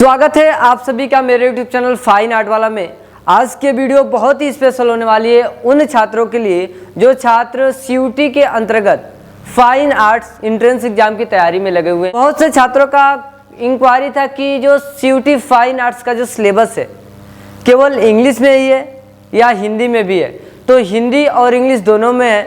स्वागत है आप सभी का मेरे यूट्यूब चैनल फाइन आर्ट वाला में। आज के वीडियो बहुत ही स्पेशल होने वाली है उन छात्रों के लिए जो छात्र सीयूटी के अंतर्गत फाइन आर्ट्स एंट्रेंस एग्जाम की तैयारी में लगे हुए हैं। बहुत से छात्रों का इंक्वायरी था कि जो सीयूटी फाइन आर्ट्स का जो सिलेबस है केवल इंग्लिश में ही है या हिंदी में भी है। तो हिंदी और इंग्लिश दोनों में है।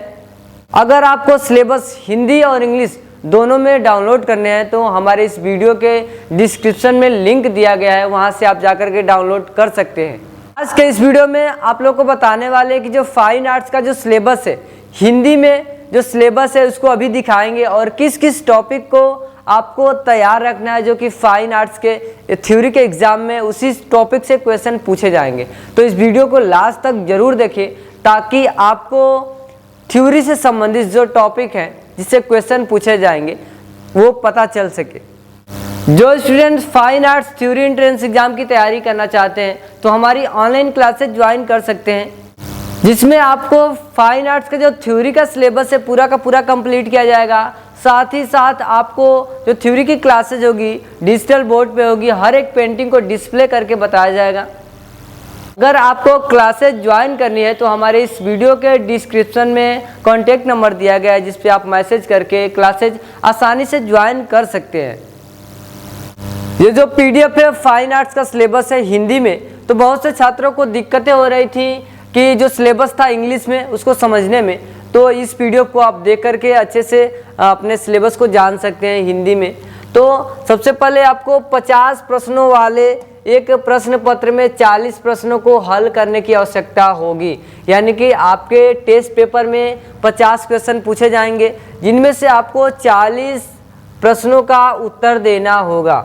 अगर आपको सिलेबस हिंदी और इंग्लिश दोनों में डाउनलोड करने हैं तो हमारे इस वीडियो के डिस्क्रिप्शन में लिंक दिया गया है, वहां से आप जाकर के डाउनलोड कर सकते हैं। आज के इस वीडियो में आप लोग को बताने वाले हैं कि जो फाइन आर्ट्स का जो सिलेबस है हिंदी में जो सिलेबस है उसको अभी दिखाएंगे और किस किस टॉपिक को आपको तैयार रखना है जो कि फाइन आर्ट्स के थ्योरी के एग्जाम में उसी टॉपिक से क्वेश्चन पूछे जाएंगे। तो इस वीडियो को लास्ट तक जरूर देखें ताकि आपको थ्योरी से संबंधित जो टॉपिक है जिससे क्वेश्चन पूछे जाएंगे वो पता चल सके। जो students fine arts theory entrance exam की तैयारी करना चाहते हैं तो हमारी ऑनलाइन क्लासेस ज्वाइन कर सकते हैं, जिसमें आपको फाइन आर्ट्स का जो थ्योरी का सिलेबस है पूरा का पूरा कंप्लीट किया जाएगा। साथ ही साथ आपको जो थ्योरी की क्लासेज होगी डिजिटल बोर्ड पे होगी, हर एक पेंटिंग को डिस्प्ले करके बताया जाएगा। अगर आपको क्लासेज ज्वाइन करनी है तो हमारे इस वीडियो के डिस्क्रिप्शन में कॉन्टैक्ट नंबर दिया गया है जिस पे आप मैसेज करके क्लासेज आसानी से ज्वाइन कर सकते हैं। ये जो पीडीएफ है फाइन आर्ट्स का सिलेबस है हिंदी में, तो बहुत से छात्रों को दिक्कतें हो रही थी कि जो सिलेबस था इंग्लिश में उसको समझने में, तो इस पीडीएफ को आप देख करके अच्छे से अपने सिलेबस को जान सकते हैं हिंदी में। तो सबसे पहले आपको 50 प्रश्नों वाले एक प्रश्न पत्र में 40 प्रश्नों को हल करने की आवश्यकता होगी, यानी कि आपके टेस्ट पेपर में 50 क्वेश्चन पूछे जाएंगे जिनमें से आपको 40 प्रश्नों का उत्तर देना होगा।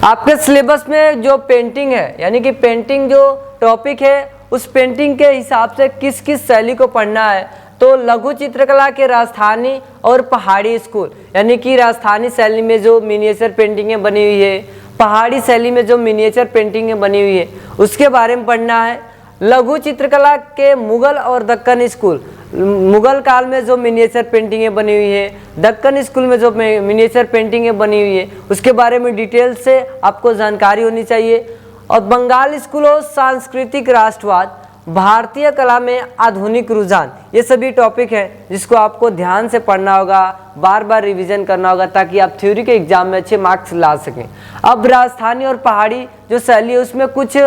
आपके सिलेबस में जो पेंटिंग है यानी कि पेंटिंग जो टॉपिक है उस पेंटिंग के हिसाब से किस किस शैली को पढ़ना है, तो लघु चित्रकला के राजस्थानी और पहाड़ी स्कूल यानी कि राजस्थानी शैली में जो मिनिएचर पेंटिंगें बनी हुई है, पहाड़ी शैली में जो मिनिएचर पेंटिंगें बनी हुई है उसके बारे में पढ़ना है। लघु चित्रकला के मुगल और दक्कन स्कूल, मुगल काल में जो मिनिएचर पेंटिंगें बनी हुई है, दक्कन स्कूल में जो मिनिएचर पेंटिंगें बनी हुई है उसके बारे में डिटेल से आपको जानकारी होनी चाहिए। और बंगाल स्कूल और सांस्कृतिक राष्ट्रवाद, भारतीय कला में आधुनिक रुझान, ये सभी टॉपिक हैं जिसको आपको ध्यान से पढ़ना होगा, बार बार रिवीजन करना होगा ताकि आप थ्योरी के एग्जाम में अच्छे मार्क्स ला सकें। अब राजस्थानी और पहाड़ी जो शैली है उसमें कुछ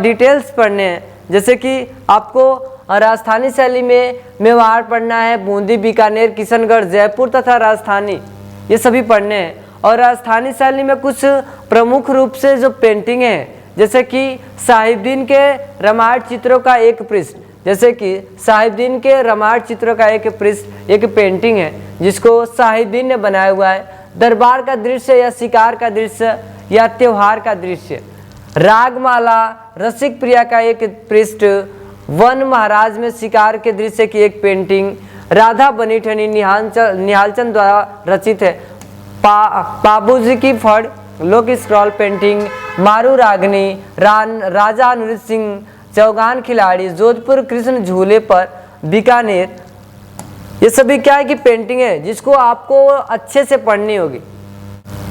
डिटेल्स पढ़ने हैं, जैसे कि आपको राजस्थानी शैली में मेवाड़ पढ़ना है, बूंदी, बीकानेर, किशनगढ़, जयपुर तथा राजस्थानी, ये सभी पढ़ने हैं। और राजस्थानी शैली में कुछ प्रमुख रूप से जो पेंटिंग है जैसे कि साहिबदीन के रामायण चित्रों का एक पृष्ठ, जैसे कि साहिबदीन के रामायण चित्रों का एक पृष्ठ एक पेंटिंग है जिसको साहिबदीन ने बनाया हुआ है। दरबार का दृश्य या शिकार का दृश्य या त्योहार का दृश्य, रागमाला रसिक प्रिया का एक पृष्ठ, वन महाराज में शिकार के दृश्य की एक पेंटिंग, राधा बनी ठनी निहालचंद द्वारा रचित है, पाबूजी की फड़ लोक स्क्रॉल पेंटिंग, मारू रागनी, राजा अनुरुद्ध सिंह, चौगान खिलाड़ी, जोधपुर कृष्ण झूले पर, बीकानेर, ये सभी क्या है कि पेंटिंग है जिसको आपको अच्छे से पढ़नी होगी।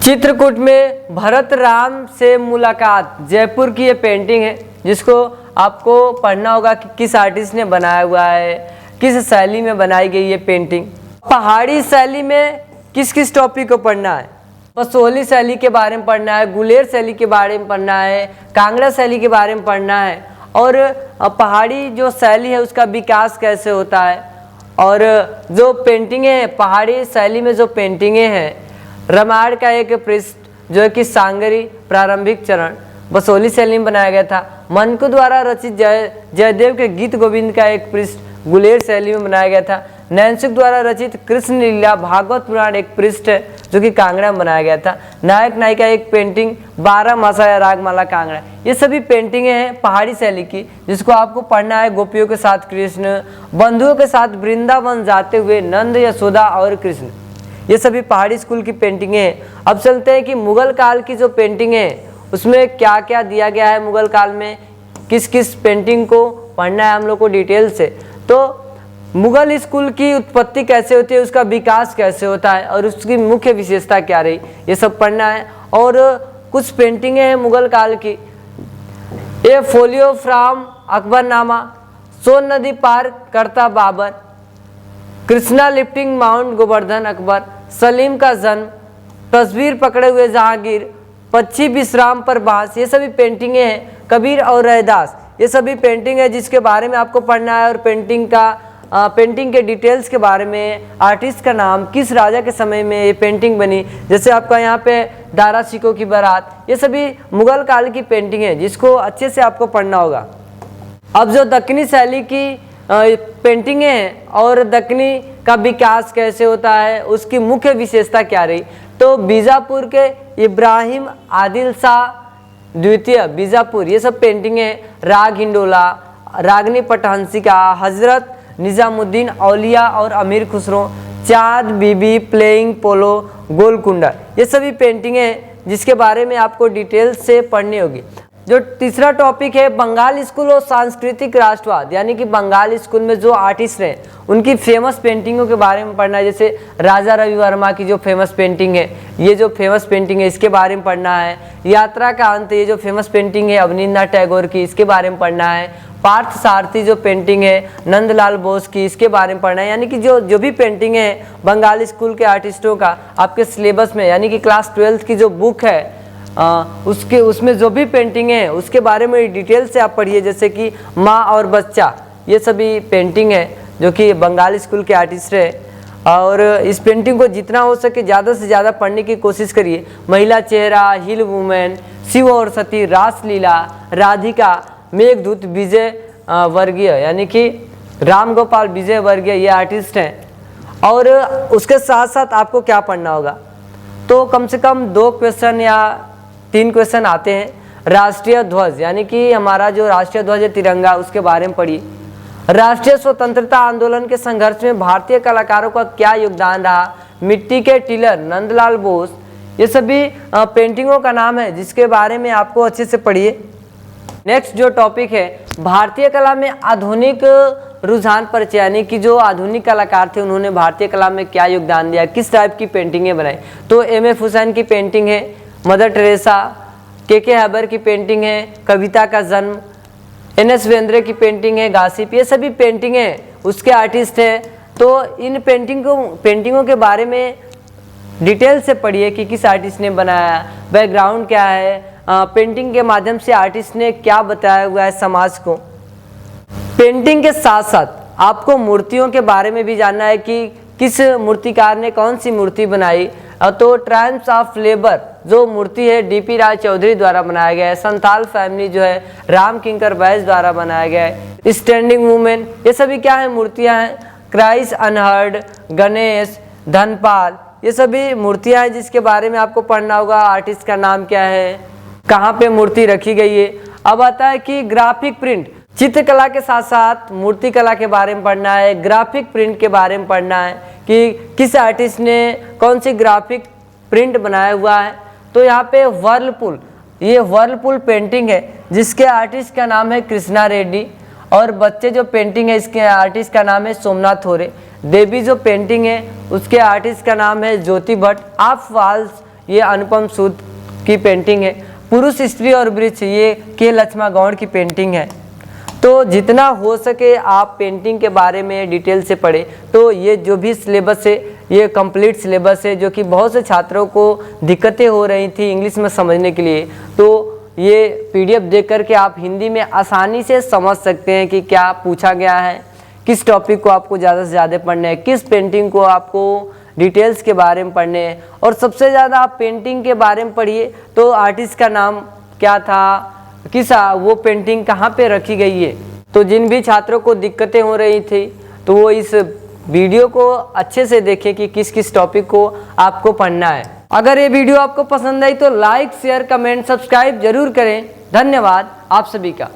चित्रकूट में भरत राम से मुलाकात, जयपुर की ये पेंटिंग है जिसको आपको पढ़ना होगा कि किस आर्टिस्ट ने बनाया हुआ है, किस शैली में बनाई गई ये पेंटिंग। पहाड़ी शैली में किस किस टॉपिक को पढ़ना है, पसोली शैली के बारे में पढ़ना है, गुलेर शैली के बारे में पढ़ना है, कांगड़ा शैली के बारे में पढ़ना है, और पहाड़ी जो शैली है उसका विकास कैसे होता है। और जो पेंटिंगें हैं पहाड़ी शैली में जो पेंटिंगें हैं, रामायण का एक पृष्ठ जो कि सांगरी प्रारंभिक चरण बसोली शैली में बनाया गया था, मनकू द्वारा रचित जयदेव के गीत गोविंद का एक पृष्ठ गुलेर शैली में बनाया गया था, नैनसुख द्वारा रचित कृष्ण लीला भागवत पुराण एक पृष्ठ है जो कि कांगड़ा में बनाया गया था, नायक नायिका एक पेंटिंग, 12 मासा या रागमाला कांगड़ा, ये सभी पेंटिंगें हैं पहाड़ी शैली की जिसको आपको पढ़ना है। गोपियों के साथ कृष्ण, बंधुओं के साथ वृंदावन जाते हुए नंद, यशोदा और कृष्ण, ये सभी पहाड़ी स्कूल की पेंटिंगें हैं। अब चलते हैं कि मुगल काल की जो पेंटिंग है उसमें क्या क्या दिया गया है, मुगल काल में किस किस पेंटिंग को पढ़ना है हम लोग को डिटेल से। तो मुगल स्कूल की उत्पत्ति कैसे होती है, उसका विकास कैसे होता है और उसकी मुख्य विशेषता क्या रही, ये सब पढ़ना है। और कुछ पेंटिंगें हैं मुगल काल की। ए फोलियो फ्राम अकबरनामा, सोन नदी पार करता बाबर, कृष्णा लिफ्टिंग माउंट गोवर्धन अकबर, सलीम का जन्म, तस्वीर पकड़े हुए जहांगीर, पक्षी विश्राम पर बांस, ये सभी पेंटिंगें हैं। कबीर और रैदास, ये सभी पेंटिंग है जिसके बारे में आपको पढ़ना है। और पेंटिंग के डिटेल्स के बारे में, आर्टिस्ट का नाम, किस राजा के समय में ये पेंटिंग बनी, जैसे आपका यहाँ पे दारा शिकोह की बारात, ये सभी मुगल काल की पेंटिंग है जिसको अच्छे से आपको पढ़ना होगा। अब जो दक्कनी शैली की पेंटिंगें हैं और दक्कनी का विकास कैसे होता है, उसकी मुख्य विशेषता क्या रही, तो बीजापुर के इब्राहिम आदिल शाह द्वितीय बीजापुर, ये सब पेंटिंगें हैं। राग हिंडोला, रागनी पटहंसिका, हजरत निजामुद्दीन औलिया और अमीर खुसरो, चाँद बीबी प्लेइंग पोलो, गोलकुंडा, ये सभी पेंटिंगें हैं जिसके बारे में आपको डिटेल से पढ़नी होगी। जो तीसरा टॉपिक है बंगाल स्कूल और सांस्कृतिक राष्ट्रवाद, यानी कि बंगाल स्कूल में जो आर्टिस्ट हैं उनकी फेमस पेंटिंगों के बारे में पढ़ना है। जैसे राजा रवि वर्मा की जो फेमस पेंटिंग है, ये जो फेमस पेंटिंग है इसके बारे में पढ़ना है। यात्रा का अंत, ये जो फेमस पेंटिंग है अवनींद्रनाथ टैगोर की, इसके बारे में पढ़ना है। पार्थ सारथी जो पेंटिंग है नंदलाल बोस की, इसके बारे में पढ़ना है। यानी कि जो भी पेंटिंग है बंगाल स्कूल के आर्टिस्टों का आपके सिलेबस में, यानी कि क्लास 12th की जो बुक है उसमें जो भी पेंटिंग है उसके बारे में डिटेल से आप पढ़िए। जैसे कि माँ और बच्चा, ये सभी पेंटिंग है जो कि बंगाल स्कूल के आर्टिस्ट है। और इस पेंटिंग को जितना हो सके ज़्यादा से ज़्यादा पढ़ने की कोशिश करिए। महिला चेहरा, हिल वुमेन, शिव और सती, रासलीला, राधिका, मेघदूत, विजय वर्गीय, यानी कि राम गोपाल विजय वर्गीय, ये आर्टिस्ट हैं। और उसके साथ साथ आपको क्या पढ़ना होगा, तो कम से कम 2 क्वेश्चन या 3 क्वेश्चन आते हैं। राष्ट्रीय ध्वज, यानी कि हमारा जो राष्ट्रीय ध्वज है तिरंगा, उसके बारे में पढ़िए। राष्ट्रीय स्वतंत्रता आंदोलन के संघर्ष में भारतीय कलाकारों का क्या योगदान रहा, मिट्टी के टिलर, नंदलाल बोस, ये सभी पेंटिंगों का नाम है जिसके बारे में आपको अच्छे से पढ़िए। नेक्स्ट जो टॉपिक है भारतीय कला में आधुनिक रुझान परिचय, यानी कि जो आधुनिक कलाकार थे उन्होंने भारतीय कला में क्या योगदान दिया, किस टाइप की पेंटिंगें बनाई, तो एम.एफ. हुसैन की पेंटिंग है, मदर टेरेसा, के हैबर की पेंटिंग है, कविता का जन्म, एन.एस. वेंद्रे की पेंटिंग है, गासिप, ये सभी पेंटिंगें उसके आर्टिस्ट हैं। तो इन पेंटिंगों के बारे में डिटेल से पढ़िए कि किस आर्टिस्ट ने बनाया, बैकग्राउंड क्या है, पेंटिंग के माध्यम से आर्टिस्ट ने क्या बताया हुआ है समाज को। पेंटिंग के साथ साथ आपको मूर्तियों के बारे में भी जानना है कि किस मूर्तिकार ने कौन सी मूर्ति बनाई। तो ट्रायम्फ्स ऑफ लेबर जो मूर्ति है डी.पी. राय चौधरी द्वारा बनाया गया है। संथाल फैमिली जो है राम किंकर बैस द्वारा बनाया गया है। स्टैंडिंग वुमेन, ये सभी क्या है मूर्तियां हैं। क्राइस्ट अनहर्ड, गणेश, धनपाल, ये सभी मूर्तियां हैं जिसके बारे में आपको पढ़ना होगा। आर्टिस्ट का नाम क्या है, कहाँ पे मूर्ति रखी गई है। अब आता है कि ग्राफिक प्रिंट, चित्रकला के साथ साथ मूर्तिकला के बारे में पढ़ना है। ग्राफिक प्रिंट के बारे में पढ़ना है कि किस आर्टिस्ट ने कौन सी ग्राफिक प्रिंट बनाया हुआ है। तो यहाँ पे वर्लपुल, ये वर्लपुल पेंटिंग है जिसके आर्टिस्ट का नाम है कृष्णा रेड्डी। और बच्चे जो पेंटिंग है इसके आर्टिस्ट का नाम है सोमनाथ थोरे। देवी जो पेंटिंग है उसके आर्टिस्ट का नाम है ज्योति भट्ट। ऑफ वॉल्स, ये अनुपम सूद की पेंटिंग है। पुरुष, स्त्री और वृक्ष, ये के लक्ष्मा गौड़ की पेंटिंग है। तो जितना हो सके आप पेंटिंग के बारे में डिटेल से पढ़ें। तो ये जो भी सिलेबस है ये कंप्लीट सिलेबस है जो कि बहुत से छात्रों को दिक्कतें हो रही थी इंग्लिश में समझने के लिए। तो ये पीडीएफ देख करके आप हिंदी में आसानी से समझ सकते हैं कि क्या पूछा गया है, किस टॉपिक को आपको ज़्यादा से ज़्यादा पढ़ना है, किस पेंटिंग को आपको डिटेल्स के बारे में पढ़ने हैं। और सबसे ज़्यादा आप पेंटिंग के बारे में पढ़िए तो आर्टिस्ट का नाम क्या था, वो पेंटिंग कहाँ पे रखी गई है। तो जिन भी छात्रों को दिक्कतें हो रही थी तो वो इस वीडियो को अच्छे से देखें कि किस किस टॉपिक को आपको पढ़ना है। अगर ये वीडियो आपको पसंद आई तो लाइक, शेयर, कमेंट, सब्सक्राइब जरूर करें। धन्यवाद आप सभी का।